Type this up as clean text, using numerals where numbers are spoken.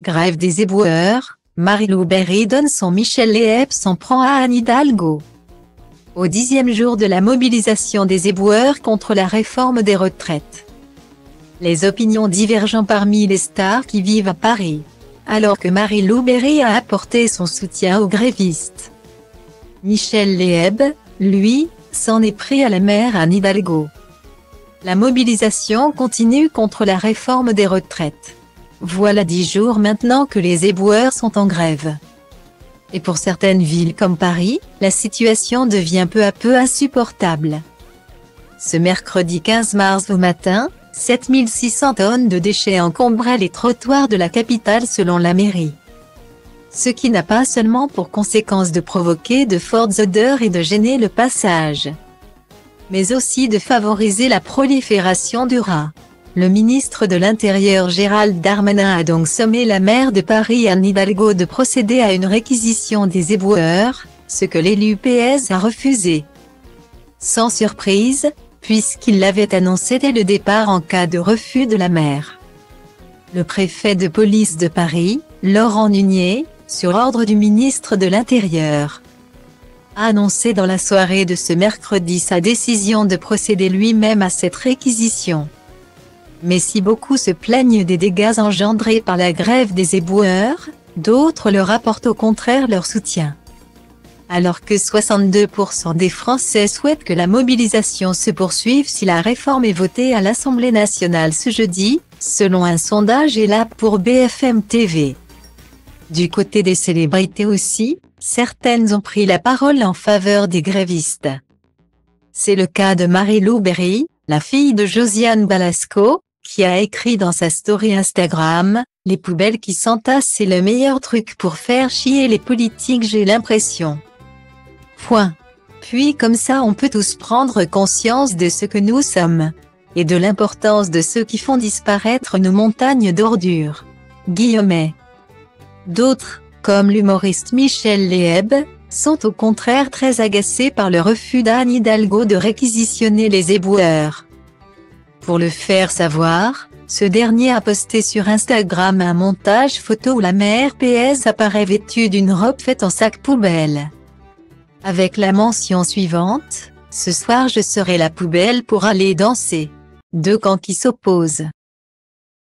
Grève des éboueurs, Marie-Lou Berry donne son Michel Léeb s'en prend à Anne Hidalgo. Au 10e jour de la mobilisation des éboueurs contre la réforme des retraites. Les opinions divergent parmi les stars qui vivent à Paris, alors que Marie-Lou Berry a apporté son soutien aux grévistes. Michel Léeb, lui, s'en est pris à la mère Anne Hidalgo. La mobilisation continue contre la réforme des retraites. Voilà 10 jours maintenant que les éboueurs sont en grève. Et pour certaines villes comme Paris, la situation devient peu à peu insupportable. Ce mercredi 15 mars au matin, 7600 tonnes de déchets encombraient les trottoirs de la capitale selon la mairie. Ce qui n'a pas seulement pour conséquence de provoquer de fortes odeurs et de gêner le passage, mais aussi de favoriser la prolifération du rat. Le ministre de l'Intérieur Gérald Darmanin a donc sommé la maire de Paris Anne Hidalgo de procéder à une réquisition des éboueurs, ce que l'élu PS a refusé. Sans surprise, puisqu'il l'avait annoncé dès le départ en cas de refus de la maire. Le préfet de police de Paris, Laurent Nunez, sur ordre du ministre de l'Intérieur, a annoncé dans la soirée de ce mercredi sa décision de procéder lui-même à cette réquisition. Mais si beaucoup se plaignent des dégâts engendrés par la grève des éboueurs, d'autres leur apportent au contraire leur soutien. Alors que 62% des Français souhaitent que la mobilisation se poursuive si la réforme est votée à l'Assemblée nationale ce jeudi, selon un sondage ELAB pour BFM TV. Du côté des célébrités aussi, certaines ont pris la parole en faveur des grévistes. C'est le cas de Marie-Lou Berry, la fille de Josiane Balasco, qui a écrit dans sa story Instagram « Les poubelles qui s'entassent c'est le meilleur truc pour faire chier les politiques j'ai l'impression. » Puis comme ça on peut tous prendre conscience de ce que nous sommes, et de l'importance de ceux qui font disparaître nos montagnes d'ordures. D'autres, comme l'humoriste Michel Léeb, sont au contraire très agacés par le refus d'Anne Hidalgo de réquisitionner les éboueurs. Pour le faire savoir, ce dernier a posté sur Instagram un montage photo où la maire PS apparaît vêtue d'une robe faite en sac poubelle, avec la mention suivante « Ce soir je serai la poubelle pour aller danser ». Deux camps qui s'opposent.